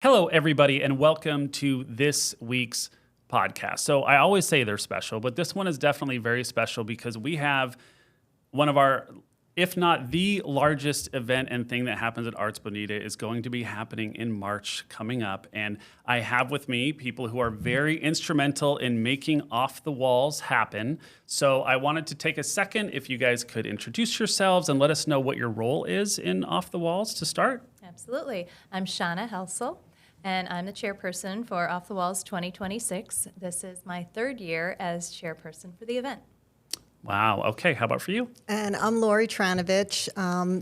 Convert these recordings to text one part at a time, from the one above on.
Hello, everybody, and welcome to this week's podcast. So I always say they're special, but this one is definitely very special because we have one of our, if not the largest event and thing that happens at Arts Bonita is going to be happening in March coming up. And I have with me people who are very instrumental in making Off the Walls happen. So I wanted to take a second if you guys could introduce yourselves and let us know what your role is in Off the Walls to start. Absolutely. I'm Shana Helsel, and I'm the chairperson for Off the Walls 2026. This is my third year as chairperson for the event. Wow. Okay. How about for you? And I'm Lorie Tranovich.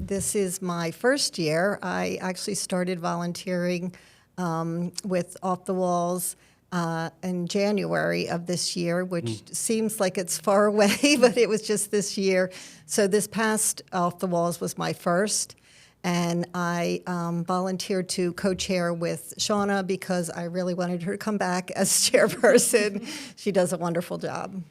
This is my first year. I actually started volunteering with Off the Walls in January of this year, which seems like it's far away, but it was just this year. So this past Off the Walls was my first. And I volunteered to co-chair with Shana because I really wanted her to come back as chairperson. She does a wonderful job.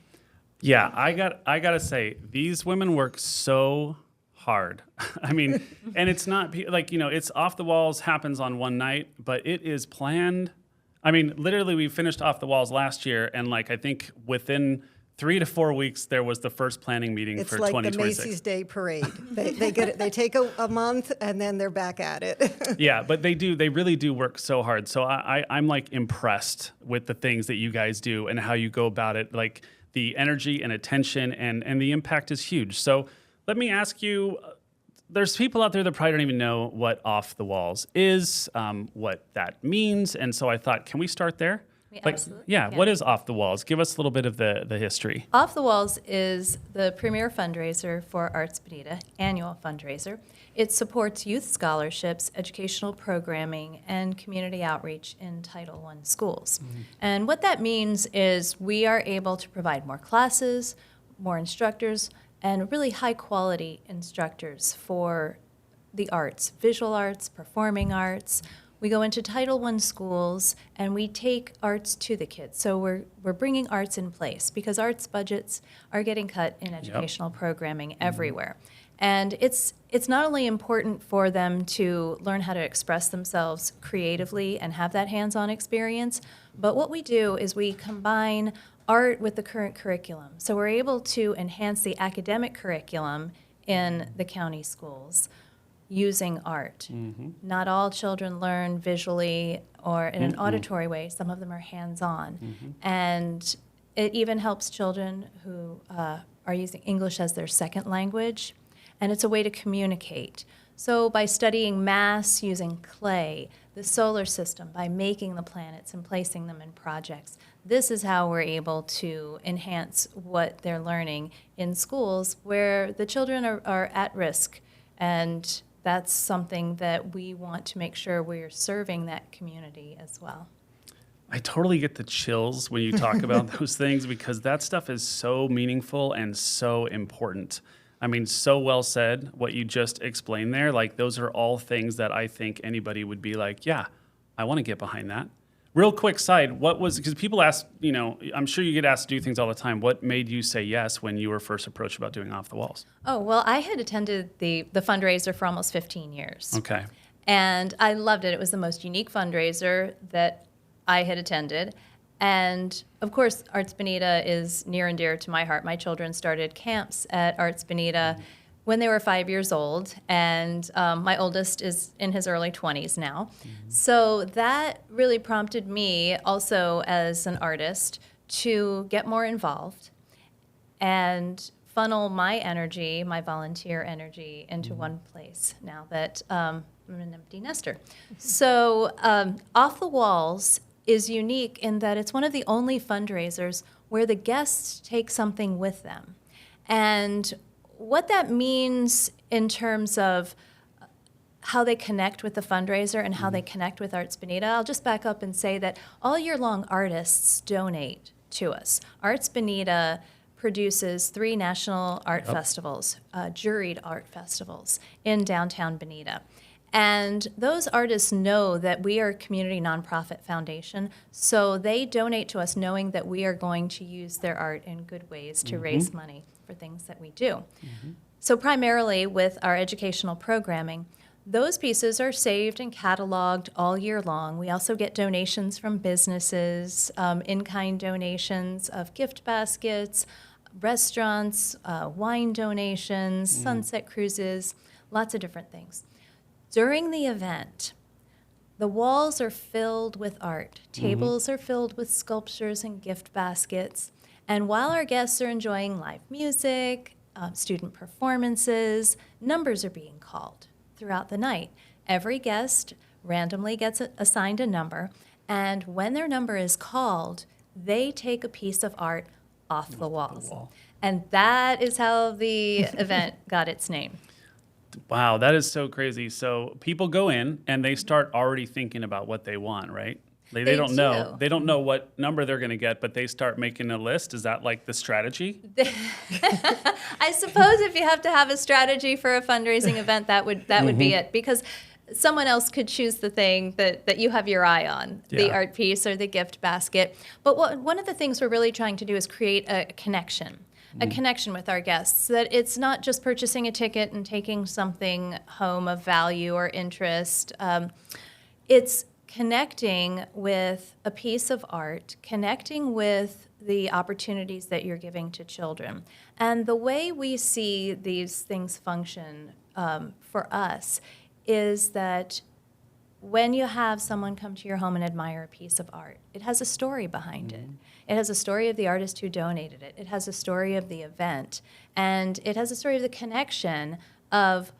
Yeah, I gotta say, these women work so hard. I mean, and it's not like, it's Off the Walls happens on one night, but it is planned. I mean, literally, we finished Off the Walls last year, and I think within 3 to 4 weeks, there was the first planning meeting for 2026. It's like the Macy's Day Parade. They get it. They take a month, and then they're back at it. Yeah, but they really do work so hard. So I'm impressed with the things that you guys do and how you go about it. Like the energy and attention and the impact is huge. So let me ask you, there's people out there that probably don't even know what Off the Walls is, what that means. And so I thought, can we start there? Absolutely. Yeah, what is Off the Walls? Give us a little bit of the history. Off the Walls is the premier fundraiser for Arts Bonita, annual fundraiser. It supports youth scholarships, educational programming, and community outreach in Title I schools. And what that means is we are able to provide more classes, more instructors, and really high-quality instructors for the arts, visual arts, performing arts. We go into Title I schools and we take arts to the kids. So we're bringing arts in place because arts budgets are getting cut in educational programming everywhere. And it's not only important for them to learn how to express themselves creatively and have that hands-on experience, but what we do is we combine art with the current curriculum. So we're able to enhance the academic curriculum in the county schools using art. Not all children learn visually or in an auditory way. Some of them are hands-on. And it even helps children who are using English as their second language. And it's a way to communicate. So by studying mass using clay, the solar system, by making the planets and placing them in projects, this is how we're able to enhance what they're learning in schools where the children are at risk. And that's something that we want to make sure we're serving that community as well. I totally get the chills when you talk about those things because that stuff is so meaningful and so important. I mean, so well said, what you just explained there. Like, those are all things that I think anybody would be like, yeah, I want to get behind that. Real quick side, because people ask, I'm sure you get asked to do things all the time. What made you say yes when you were first approached about doing Off the Walls? Oh, well, I had attended the fundraiser for almost 15 years. Okay. And I loved it. It was the most unique fundraiser that I had attended. And, of course, Arts Bonita is near and dear to my heart. My children started camps at Arts Bonita when they were 5 years old, and my oldest is in his early 20s now. So that really prompted me also as an artist to get more involved and funnel my energy, my volunteer energy, into one place now that I'm an empty nester. So Off the Walls is unique in that it's one of the only fundraisers where the guests take something with them. And what that means in terms of how they connect with the fundraiser and how they connect with Arts Bonita, I'll just back up and say that all year long artists donate to us. Arts Bonita produces 3 national art festivals, juried art festivals in downtown Bonita. And those artists know that we are a community nonprofit foundation, so they donate to us knowing that we are going to use their art in good ways to raise money for things that we do. So primarily with our educational programming, Those pieces are saved and cataloged all year long. We also get donations from businesses, in-kind donations of gift baskets, restaurants, wine donations, sunset cruises, lots of different things. During the event, the walls are filled with art. Tables are filled with sculptures and gift baskets. And while our guests are enjoying live music, student performances, numbers are being called throughout the night. Every guest randomly gets assigned a number, and when their number is called, they take a piece of art off the walls. And that is how the event got its name. Wow, that is so crazy. So people go in and they start already thinking about what they want, right? They don't know. do. They don't know what number they're going to get, but they start making a list. Is that like the strategy? I suppose if you have to have a strategy for a fundraising event, that would be it, because someone else could choose the thing that you have your eye on, the Yeah. art piece or the gift basket. But one of the things we're really trying to do is create a connection with our guests, so that it's not just purchasing a ticket and taking something home of value or interest. It's connecting with a piece of art, connecting with the opportunities that you're giving to children. And the way we see these things function for us is that when you have someone come to your home and admire a piece of art, it has a story behind it. It has a story of the artist who donated it. It has a story of the event. And it has a story of the connection of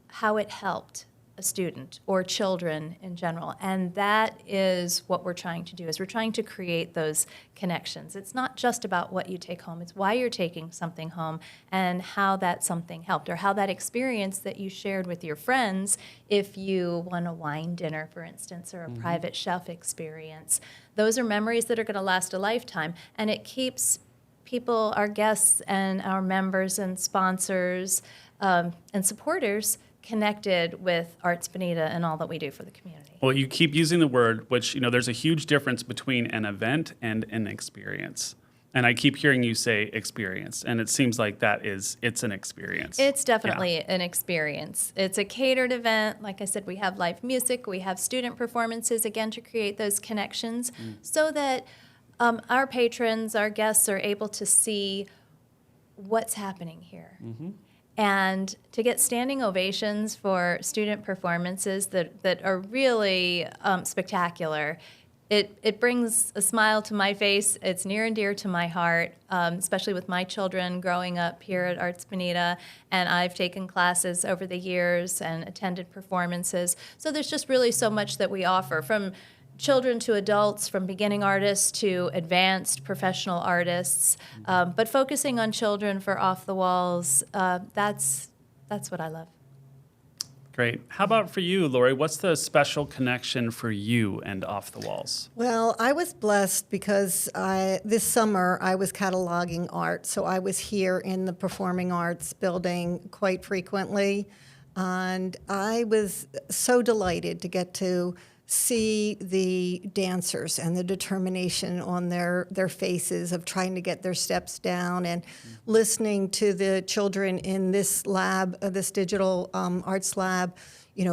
how it helped a student or children in general. And that is what we're trying to do, is we're trying to create those connections. It's not just about what you take home, it's why you're taking something home and how that something helped, or how that experience that you shared with your friends, if you won a wine dinner, for instance, or a private chef experience. Those are memories that are going to last a lifetime, and it keeps people, our guests and our members and sponsors and supporters connected with Arts Bonita and all that we do for the community. Well, you keep using the word, which, there's a huge difference between an event and an experience. And I keep hearing you say experience, and it seems like it's an experience. It's definitely an experience. It's a catered event. Like I said, we have live music, we have student performances, again, to create those connections so that our patrons, our guests are able to see what's happening here. And to get standing ovations for student performances that are really spectacular, it brings a smile to my face. It's near and dear to my heart, especially with my children growing up here at Arts Bonita. And I've taken classes over the years and attended performances. So there's just really so much that we offer, from children to adults, from beginning artists to advanced professional artists, but focusing on children for Off the Walls, that's what I love. Great. How about for you, Lorie? What's the special connection for you and Off the Walls? Well, I was blessed because this summer I was cataloging art, so I was here in the Performing Arts building quite frequently, and I was so delighted to get to see the dancers and the determination on their faces of trying to get their steps down, and listening to the children in this lab, this digital arts lab,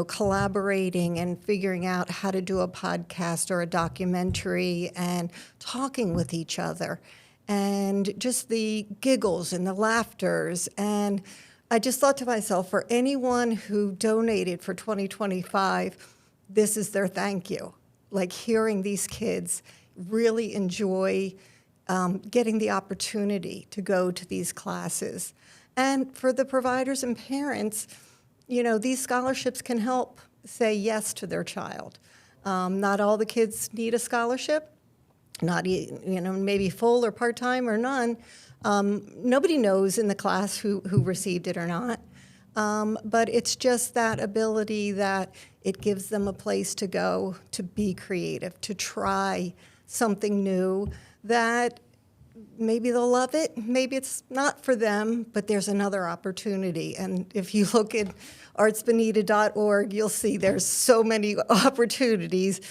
collaborating and figuring out how to do a podcast or a documentary and talking with each other, and just the giggles and the laughters. And I just thought to myself, for anyone who donated for 2025, this is their thank you. Like, hearing these kids really enjoy getting the opportunity to go to these classes. And for the providers and parents, these scholarships can help say yes to their child. Not all the kids need a scholarship, not maybe full or part-time or none. Nobody knows in the class who received it or not. But it's just that ability that it gives them a place to go, to be creative, to try something new, that maybe they'll love it, maybe it's not for them, but there's another opportunity. And if you look at artsbonita.org, you'll see there's so many opportunities.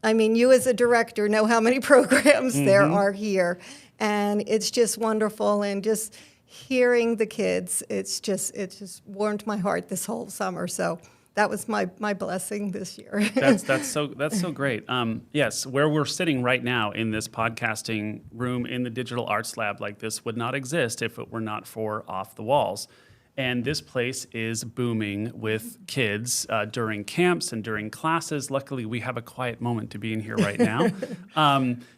I mean, you as a director know how many programs there are here. And it's just wonderful, and just hearing the kids, it's just warmed my heart this whole summer. So that was my blessing this year. That's so great. Yes, where we're sitting right now in this podcasting room in the digital arts lab like this would not exist if it were not for Off the Walls. And this place is booming with kids during camps and during classes. Luckily, we have a quiet moment to be in here right now.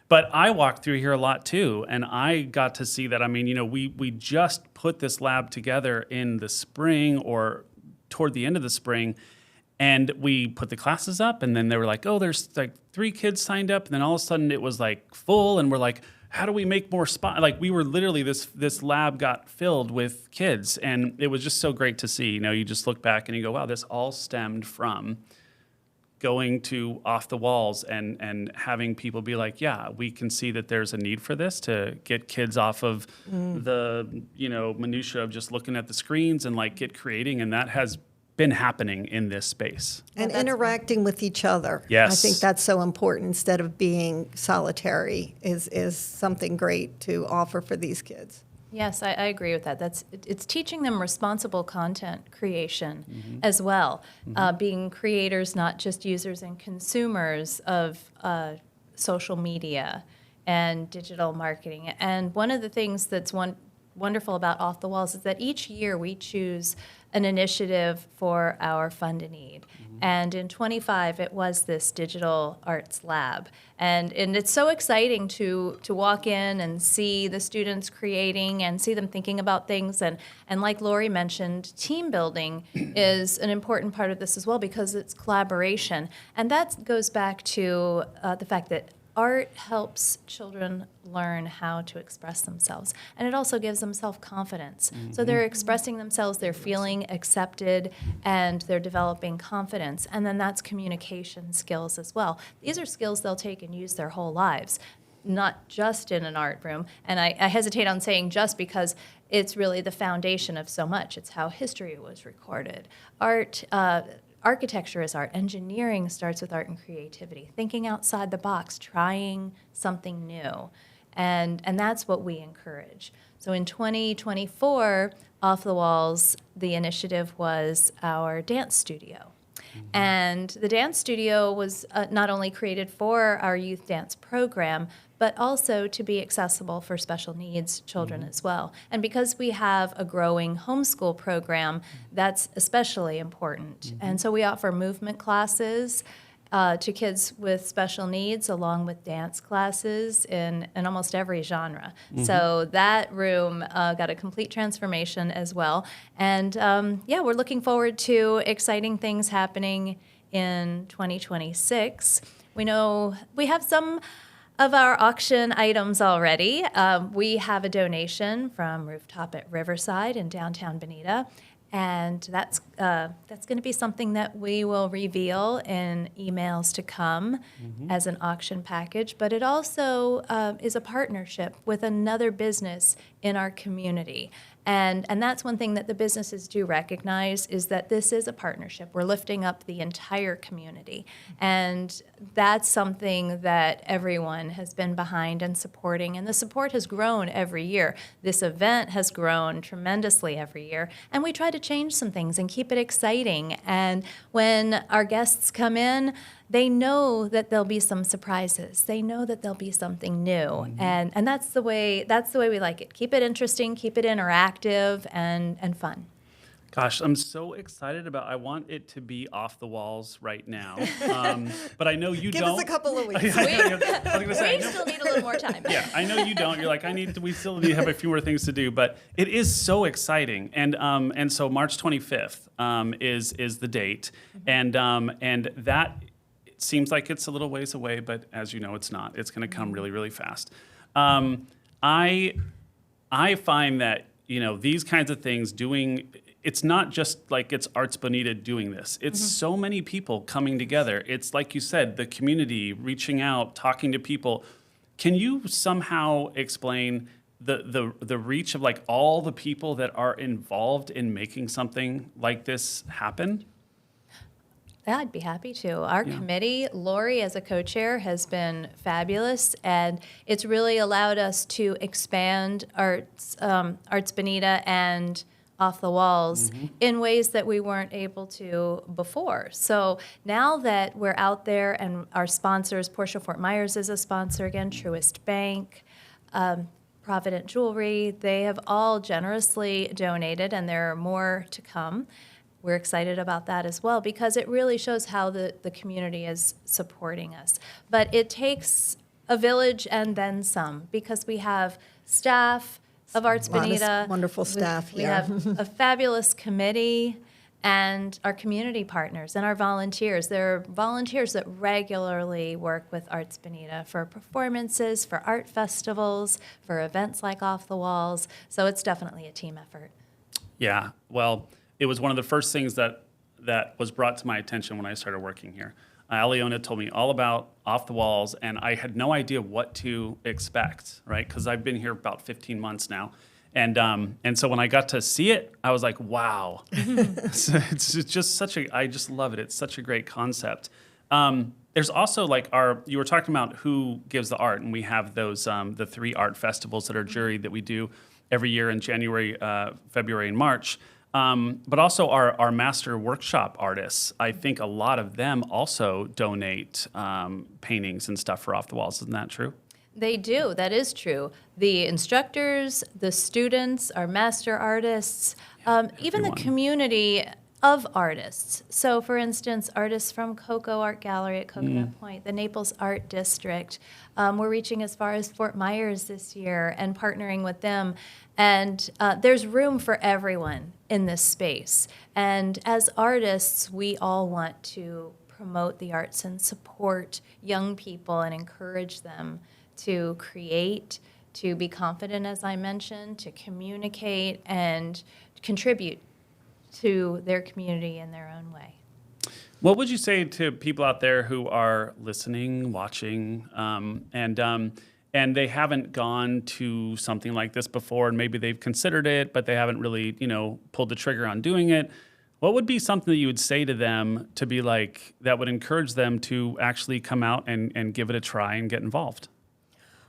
But I walk through here a lot too, and I got to see that. I mean, we just put this lab together in the spring or toward the end of the spring, and we put the classes up, and then they were like, oh, there's like 3 kids signed up, and then all of a sudden it was like full, and we're like, how do we make more spot? Like we were literally, this lab got filled with kids, and it was just so great to see. You just look back and you go, wow, this all stemmed from going to Off the Walls and having people be like, yeah, we can see that there's a need for this to get kids off of the minutia of just looking at the screens and like get creating, and that has been happening in this space. And interacting with each other. Yes. I think that's so important instead of being solitary is something great to offer for these kids. Yes, I agree with that. It's teaching them responsible content creation as well, being creators, not just users and consumers of social media and digital marketing. And one of the things that's wonderful about Off the Walls is that each year we choose an initiative for our Fund a Need. And in 25, it was this digital arts lab. And it's so exciting to walk in and see the students creating and see them thinking about things. And like Lorie mentioned, team building is an important part of this as well because it's collaboration. And that goes back to the fact that art helps children learn how to express themselves, and it also gives them self-confidence. So they're expressing themselves, they're feeling accepted, and they're developing confidence. And then that's communication skills as well. These are skills they'll take and use their whole lives, not just in an art room. And I hesitate on saying just because it's really the foundation of so much. It's how history was recorded. Architecture is art. Engineering starts with art and creativity, thinking outside the box, trying something new. And that's what we encourage. So in 2024, Off the Walls, the initiative was our dance studio. And the dance studio was not only created for our youth dance program, but also to be accessible for special needs children as well. And because we have a growing homeschool program, that's especially important. And so we offer movement classes to kids with special needs, along with dance classes in almost every genre. So that room got a complete transformation as well. And we're looking forward to exciting things happening in 2026. We know we have some of our auction items already. We have a donation from Rooftop at Riverside in downtown Bonita. And that's going to be something that we will reveal in emails to come as an auction package. But it also is a partnership with another business in our community. And that's one thing that the businesses do recognize is that this is a partnership. We're lifting up the entire community. And that's something that everyone has been behind and supporting. And the support has grown every year. This event has grown tremendously every year. And we try to change some things and keep it exciting. And when our guests come in, they know that there'll be some surprises. They know that there'll be something new. And that's the way we like it. Keep it interesting, keep it interactive and fun. Gosh, I'm so excited I want it to be Off the Walls right now. But I know you Give don't. us a couple of weeks. We still need a little more time. Yeah, I know you don't. You're like, we still need to have a few more things to do, but it is so exciting. And so March 25th is the date. And that seems like it's a little ways away, but as you know, it's not. It's going to come really, really fast. I find that, these kinds of things it's not just like it's Arts Bonita doing this. It's so many people coming together. It's like you said, the community reaching out, talking to people. Can you somehow explain the reach of like all the people that are involved in making something like this happen? Yeah, I'd be happy to. Our committee, Lorie as a co-chair, has been fabulous, and it's really allowed us to expand Arts Bonita and off the walls in ways that we weren't able to before. So now that we're out there and our sponsors, Portia Fort Myers is a sponsor again, Truist Bank, Provident Jewelry, they have all generously donated, and there are more to come. We're excited about that as well because it really shows how the community is supporting us. But it takes a village and then some because we have staff of Arts Bonita. Wonderful staff We here. have a fabulous committee and our community partners and our volunteers. There are volunteers that regularly work with Arts Bonita for performances, for art festivals, for events like Off the Walls. So it's definitely a team effort. Yeah, well, it was one of the first things that was brought to my attention when I started working here. Aliona told me all about Off the Walls, and I had no idea what to expect, right? Because I've been here about 15 months now. And so when I got to see it, I was like, wow. So it's just I just love it. It's such a great concept. There's also you were talking about who gives the art, and we have those, the 3 art festivals that are juried that we do every year in January, February, and March. But also our master workshop artists, I think a lot of them also donate paintings and stuff for Off the Walls. Isn't that true? They do. That is true. The instructors, the students, our master artists, even the everyone. community of artists. So, for instance, artists from Cocoa Art Gallery at Coconut Point, the Naples Art District. We're reaching as far as Fort Myers this year and partnering with them. And there's room for everyone in this space. And as artists, we all want to promote the arts and support young people and encourage them to create, to be confident, as I mentioned, to communicate and contribute to their community in their own way. What would you say to people out there who are listening, watching, and they haven't gone to something like this before, and maybe they've considered it, but they haven't really, pulled the trigger on doing it? What would be something that you would say to them to be like, that would encourage them to actually come out and give it a try and get involved?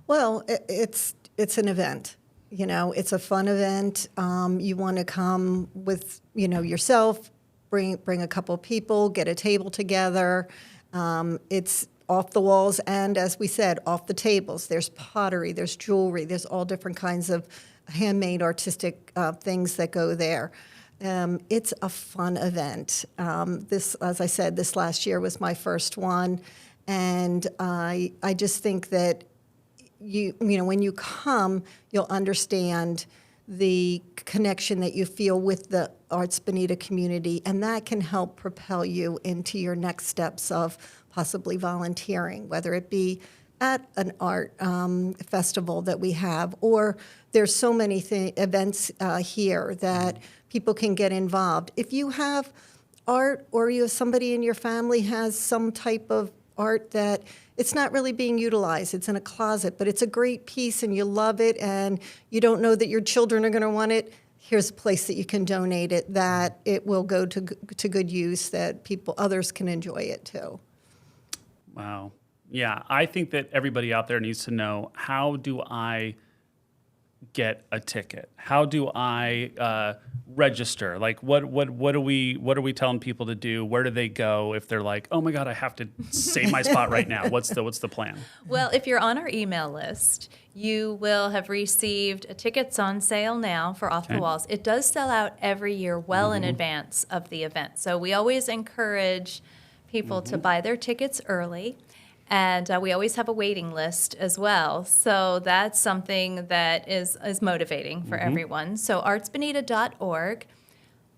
Well, it's an event. It's a fun event. You want to come with, yourself, bring a couple of people, get a table together. It's off the walls and, as we said, off the tables. There's pottery, there's jewelry, there's all different kinds of handmade artistic things that go there. It's a fun event. This, as I said, this last year was my first one, and I just think that when you come, you'll understand the connection that you feel with the Arts Bonita community, and that can help propel you into your next steps of possibly volunteering, whether it be at an art festival that we have, or there's so many events here that people can get involved. If you have art, or you have somebody in your family has some type of art that it's not really being utilized, it's in a closet, but it's a great piece and you love it and you don't know that your children are going to want it, here's a place that you can donate it, that it will go to good use, that others can enjoy it too. Wow. Yeah, I think that everybody out there needs to know, how do I get a ticket? How do I register? Like, what are we telling people to do? Where do they go if they're like, oh my God, I have to save my spot right now? What's the plan? Well, if you're on our email list, you will have received tickets on sale now for Off the Walls. It does sell out every year well in advance of the event. So we always encourage people to buy their tickets early. And we always have a waiting list as well. So that's something that is motivating for everyone. So artsbonita.org,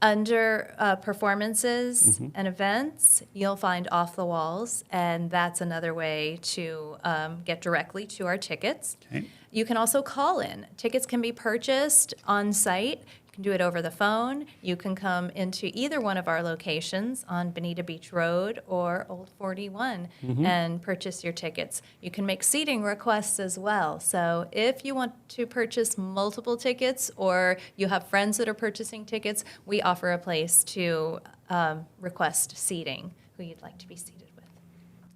under performances and events, you'll find Off the Walls. And that's another way to get directly to our tickets. Okay. You can also call in. Tickets can be purchased on site. You can do it over the phone. You can come into either one of our locations on Bonita Beach Road or Old 41 and purchase your tickets. You can make seating requests as well. So if you want to purchase multiple tickets, or you have friends that are purchasing tickets, we offer a place to request seating, who you'd like to be seated with.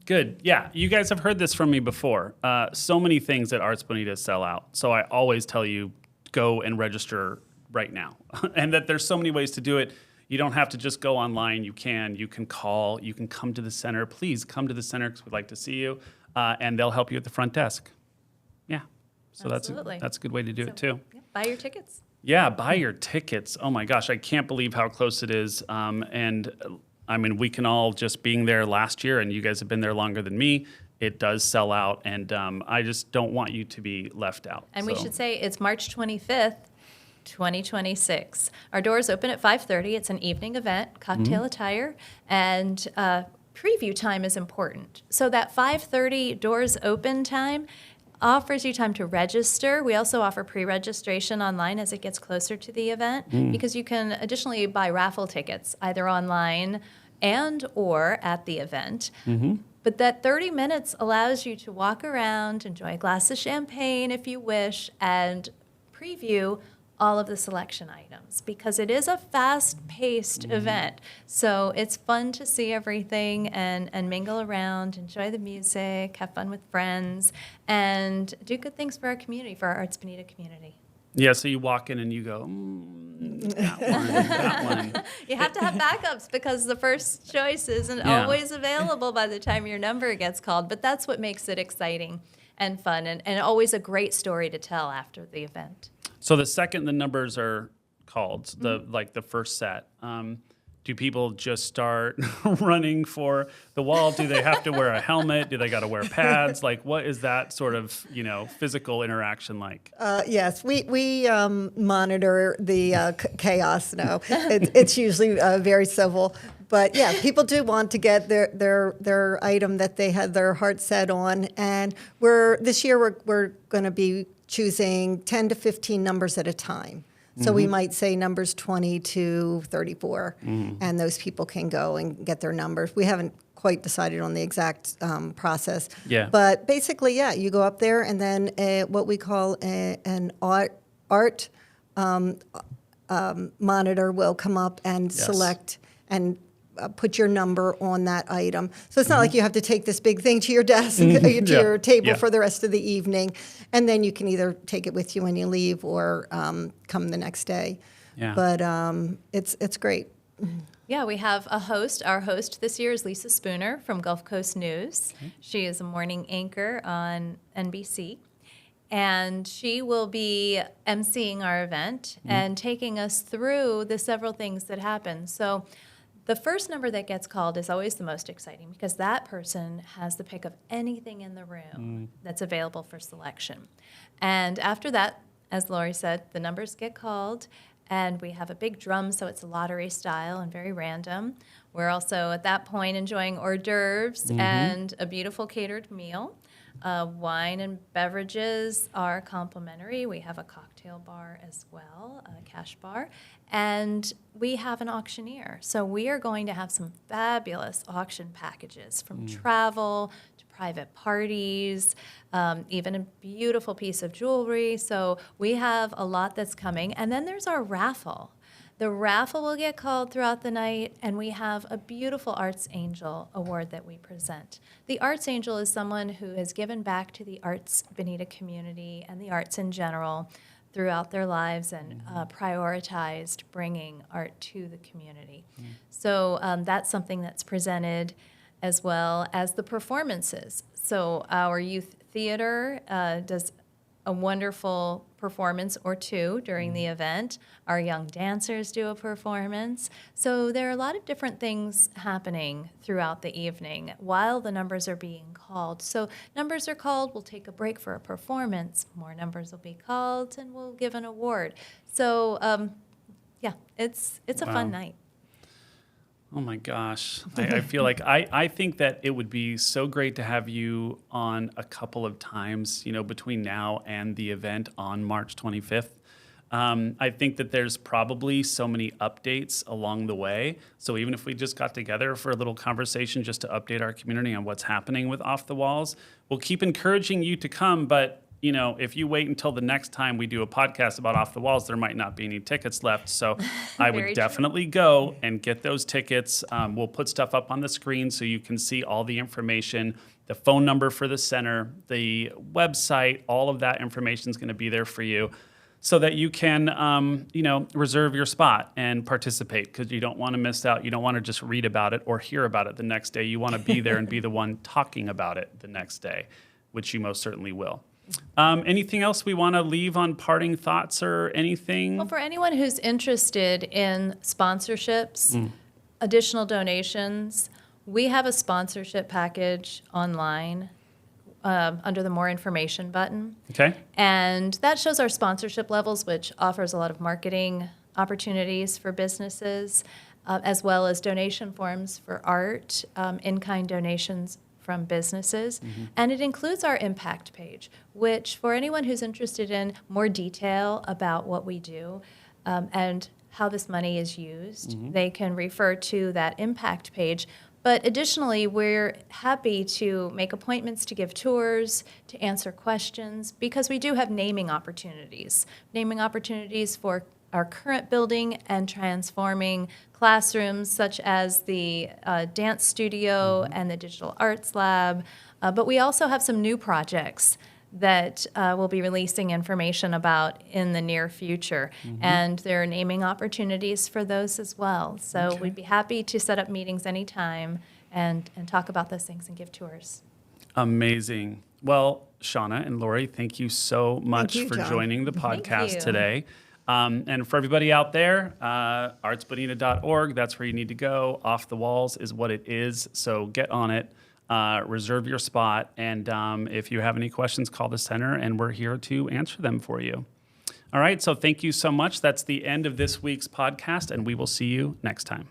Good. Yeah, you guys have heard this from me before. So many things at Arts Bonita sell out. So I always tell you, go and register right now, and that there's so many ways to do it. You don't have to just go online. You can call, you can come to the center. Please come to the center because we'd like to see you, and they'll help you at the front desk. Yeah, so Absolutely. that's a good way to do it too. Yeah, buy your tickets. Yeah, buy your tickets. Oh my gosh, I can't believe how close it is. And I mean, we can all just being there last year, and you guys have been there longer than me. It does sell out, and I just don't want you to be left out. And we should say it's March 25th, 2026. Our doors open at 5:30. It's an evening event, cocktail attire, and preview time is important. So that 5:30 doors open time offers you time to register. We also offer pre-registration online as it gets closer to the event because you can additionally buy raffle tickets either online and or at the event. But that 30 minutes allows you to walk around, enjoy a glass of champagne if you wish, and preview all of the selection items because it is a fast-paced event. So it's fun to see everything and mingle around, enjoy the music, have fun with friends, and do good things for our community, for our Arts Bonita community. Yeah, so you walk in and you go, that one. You have to have backups because the first choice isn't always available by the time your number gets called, but that's what makes it exciting and fun and always a great story to tell after the event. So the second the numbers are called, the first set, do people just start running for the wall? Do they have to wear a helmet? Do they got to wear pads? Like, what is that sort of, physical interaction like? Yes, we monitor the chaos now. It's usually very civil. But yeah, people do want to get their item that they had their heart set on. And this year we're going to be choosing 10 to 15 numbers at a time. So we might say numbers 20 to 34, and those people can go and get their numbers. We haven't quite decided on the exact process. Yeah. But basically, you go up there, and then what we call an art monitor will come up and select and put your number on that item. So it's not like you have to take this big thing to your desk, to your table for the rest of the evening. And then you can either take it with you when you leave or come the next day. Yeah. But it's great. Yeah, we have a host. Our host this year is Lisa Spooner from Gulf Coast News. Okay. She is a morning anchor on NBC. And she will be emceeing our event and taking us through the several things that happen. So the first number that gets called is always the most exciting because that person has the pick of anything in the room that's available for selection. And after that, as Lorie said, the numbers get called, and we have a big drum, so it's lottery style and very random. We're also at that point enjoying hors d'oeuvres and a beautiful catered meal. Wine and beverages are complimentary. We have a cocktail bar as well, a cash bar, and we have an auctioneer. So we are going to have some fabulous auction packages from travel to private parties, even a beautiful piece of jewelry. So we have a lot that's coming. And then there's our raffle. The raffle will get called throughout the night, and we have a beautiful Arts Angel award that we present. The Arts Angel is someone who has given back to the Arts Bonita community and the arts in general throughout their lives and prioritized bringing art to the community. So that's something that's presented as well as the performances. So our youth theater does a wonderful performance or two during the event. Our young dancers do a performance. So there are a lot of different things happening throughout the evening while the numbers are being called. So numbers are called, we'll take a break for a performance, more numbers will be called, and we'll give an award. So it's a fun night. Oh my gosh. I feel like I think that it would be so great to have you on a couple of times, between now and the event on March 25th. I think that there's probably so many updates along the way. So even if we just got together for a little conversation just to update our community on what's happening with Off the Walls, we'll keep encouraging you to come, but if you wait until the next time we do a podcast about Off the Walls, there might not be any tickets left. So I would definitely go and get those tickets. We'll put stuff up on the screen so you can see all the information, the phone number for the center, the website, all of that information is going to be there for you. so that you can, reserve your spot and participate, because you don't want to miss out. You don't want to just read about it or hear about it the next day. You want to be there and be the one talking about it the next day, which you most certainly will. Anything else we want to leave on parting thoughts or anything? Well, for anyone who's interested in sponsorships, additional donations, we have a sponsorship package online under the More Information button. Okay. And that shows our sponsorship levels, which offers a lot of marketing opportunities for businesses, as well as donation forms for art, in-kind donations from businesses. And it includes our impact page, which for anyone who's interested in more detail about what we do and how this money is used, they can refer to that impact page. But additionally, we're happy to make appointments to give tours, to answer questions, because we do have naming opportunities for our current building and transforming classrooms such as the dance studio and the digital arts lab. But we also have some new projects that we'll be releasing information about in the near future. And there are naming opportunities for those as well. So we'd be happy to set up meetings anytime and talk about those things and give tours. Amazing. Well, Shana and Lorie, thank you so much you, for Jon. joining the Thank podcast you. today. And for everybody out there, artsbonita.org, that's where you need to go. Off the Walls is what it is. So get on it, reserve your spot. And if you have any questions, call the center and we're here to answer them for you. All right. So thank you so much. That's the end of this week's podcast, and we will see you next time.